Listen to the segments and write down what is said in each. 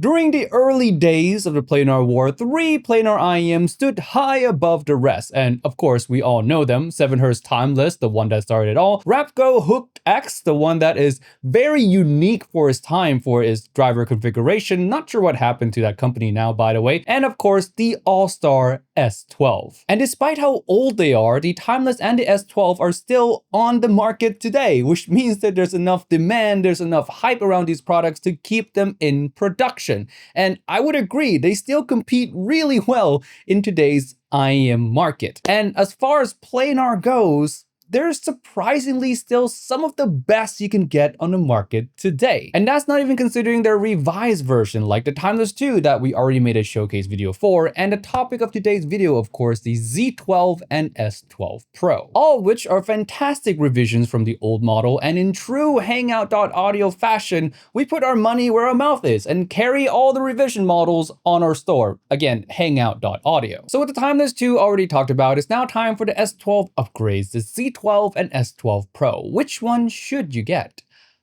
During the early days of the Planar War, 3 Planar IEMs stood high above the rest, and of course we all know them. 7Hertz Timeless, the one that started it all. Rapco Hooked X, the one that is very unique for its time for its driver configuration. Not sure what happened to that company now, by the way. And of course, the all-star S12. And despite how old they are, the Timeless and the S12 are still on the market today, which means that there's enough demand, there's enough hype around these products to keep them in production. And I would agree, they still compete really well in today's IEM market. And as far as planar goes, they're surprisingly still some of the best you can get on the market today. And that's not even considering their revised version like the Timeless 2 that we already made a showcase video for, and the topic of today's video, of course, the Z12 and S12 Pro. All of which are fantastic revisions from the old model, and in true Hangout.audio fashion, we put our money where our mouth is and carry all the revision models on our store. Again, Hangout.audio. So with the Timeless 2 already talked about, it's now time for the S12 upgrades, the Z12 and S12 Pro. Which one should you get?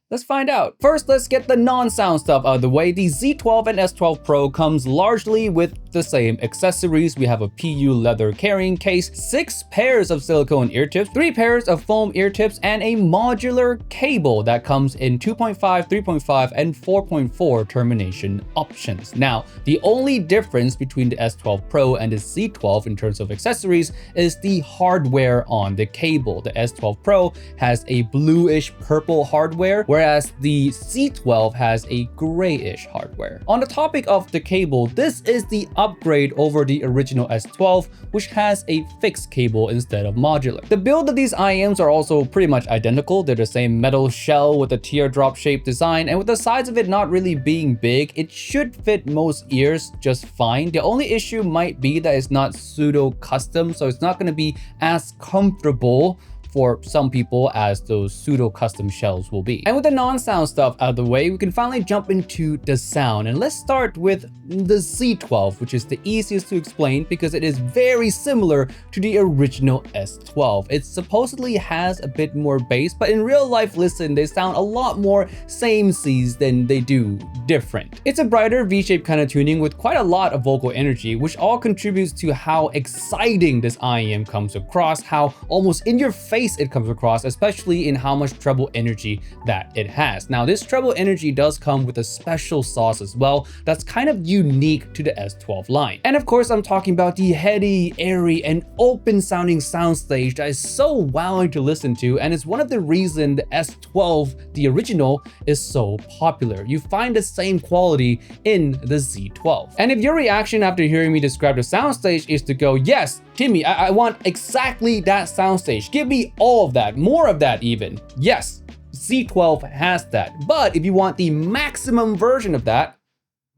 Let's find out. First, let's get the non-sound stuff out of the way. The Z12 and S12 Pro comes largely with the same accessories. We have a PU leather carrying case, 6 pairs of silicone ear tips, 3 pairs of foam ear tips, and a modular cable that comes in 2.5, 3.5, and 4.4 termination options. Now, the only difference between the S12 Pro and the Z12 in terms of accessories is the hardware on the cable. The S12 Pro has a bluish purple hardware, whereas the Z12 has a grayish hardware. On the topic of the cable, this is the upgrade over the original S12, which has a fixed cable instead of modular. The build of these IEMs are also pretty much identical. They're the same metal shell with a teardrop shaped design, and with the size of it not really being big, it should fit most ears just fine. The only issue might be that it's not pseudo custom, so it's not going to be as comfortable for some people as those pseudo custom shells will be. And with the non-sound stuff out of the way, we can finally jump into the sound. And let's start with the Z12, which is the easiest to explain because it is very similar to the original S12. It supposedly has a bit more bass, but in real life, listen, they sound a lot more same-seas than they do different. It's a brighter V-shaped kind of tuning with quite a lot of vocal energy, which all contributes to how exciting this IEM comes across, how almost in your face it comes across, especially in how much treble energy that it has. Now, this treble energy does come with a special sauce as well that's kind of unique to the S12 line. And of course, I'm talking about the heady, airy, and open sounding soundstage that is so wowing to listen to, and it's one of the reasons the S12, the original, is so popular. You find the same quality in the Z12. And if your reaction after hearing me describe the soundstage is to go, yes, Timmy, I want exactly that soundstage. Give me all of that, more of that even. Yes, Z12 has that. But if you want the maximum version of that,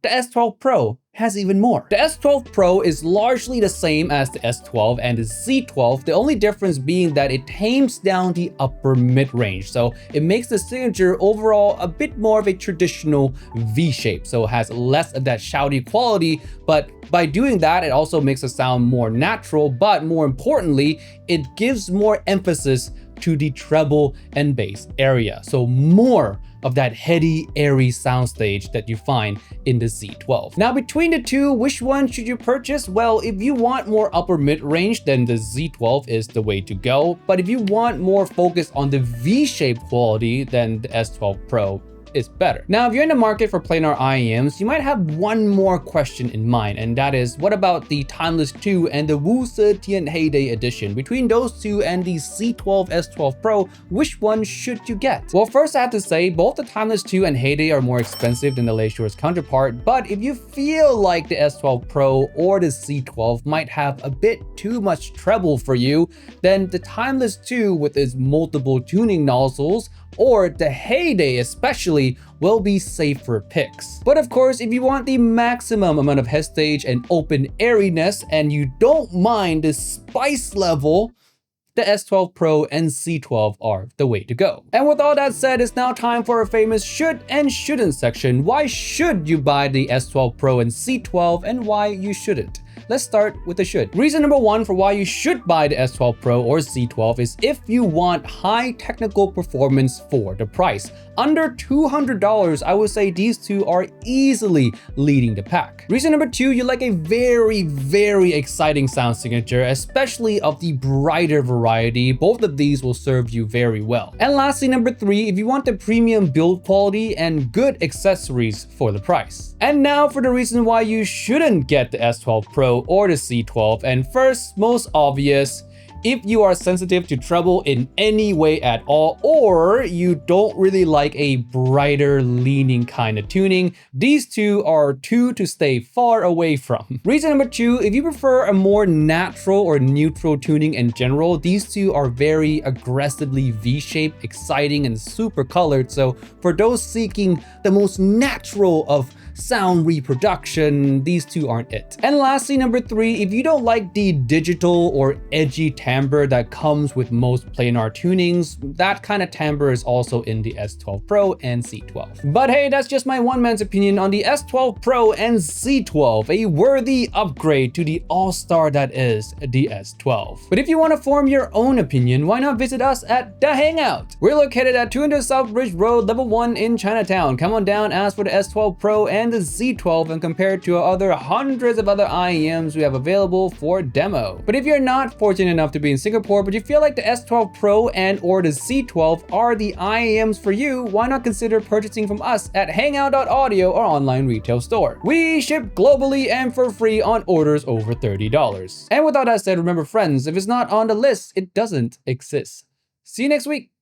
the S12 Pro has even more. The S12 Pro is largely the same as the S12 and the Z12, the only difference being that it tames down the upper mid-range. So it makes the signature overall a bit more of a traditional V-shape. So it has less of that shouty quality, but by doing that, it also makes it sound more natural, but more importantly, it gives more emphasis to the treble and bass area. So more of that heady, airy soundstage that you find in the Z12. Now, between the two, which one should you purchase? Well, if you want more upper mid-range, then the Z12 is the way to go. But if you want more focus on the V-shaped quality, then the S12 Pro is better. Now, if you're in the market for planar IEMs, you might have one more question in mind, and that is, what about the Timeless 2 and the Wu Tian Heyday edition? Between those two and the Z12 S12 Pro, which one should you get? Well, first I have to say, both the Timeless 2 and Heyday are more expensive than the Leisure's counterpart, but if you feel like the S12 Pro or the Z12 might have a bit too much treble for you, then the Timeless 2 with its multiple tuning nozzles, or the Heyday especially, will be safer picks. But of course, if you want the maximum amount of headstage and open airiness, and you don't mind the spice level, the S12 Pro and Z12 are the way to go. And with all that said, it's now time for a famous should and shouldn't section. Why should you buy the S12 Pro and Z12 and why you shouldn't? let's start with the should. Reason number one for why you should buy the S12 Pro or Z12 is if you want high technical performance for the price. Under $200, I would say these two are easily leading the pack. Reason number two, you like a very exciting sound signature, especially of the brighter variety. Both of these will serve you very well. And lastly, number three, if you want the premium build quality and good accessories for the price. And now for the reason why you shouldn't get the S12 Pro or the Z12. And first, most obvious, if you are sensitive to treble in any way at all, or you don't really like a brighter leaning kind of tuning, these two are two to stay far away from. Reason number two, if you prefer a more natural or neutral tuning in general, these two are very aggressively V-shaped, exciting, and super colored. So for those seeking the most natural of sound reproduction, these two aren't it. And lastly, number three, if you don't like the digital or edgy timbre that comes with most planar tunings, that kind of timbre is also in the S12 Pro and Z12. But hey, that's just my one man's opinion on the S12 Pro and Z12, a worthy upgrade to the all-star that is the S12. But if you want to form your own opinion, why not visit us at the Hangout? We're located at 200 South Bridge Road, level 1 in Chinatown. Come on down, ask for the S12 Pro and the Z12 and compare it to other hundreds of other IEMs we have available for demo. But if you're not fortunate enough to be in Singapore, but you feel like the S12 Pro and or the Z12 are the IEMs for you, why not consider purchasing from us at Hangout.audio or online retail store. We ship globally and for free on orders over $30. And with all that said, remember friends, if it's not on the list, it doesn't exist. See you next week.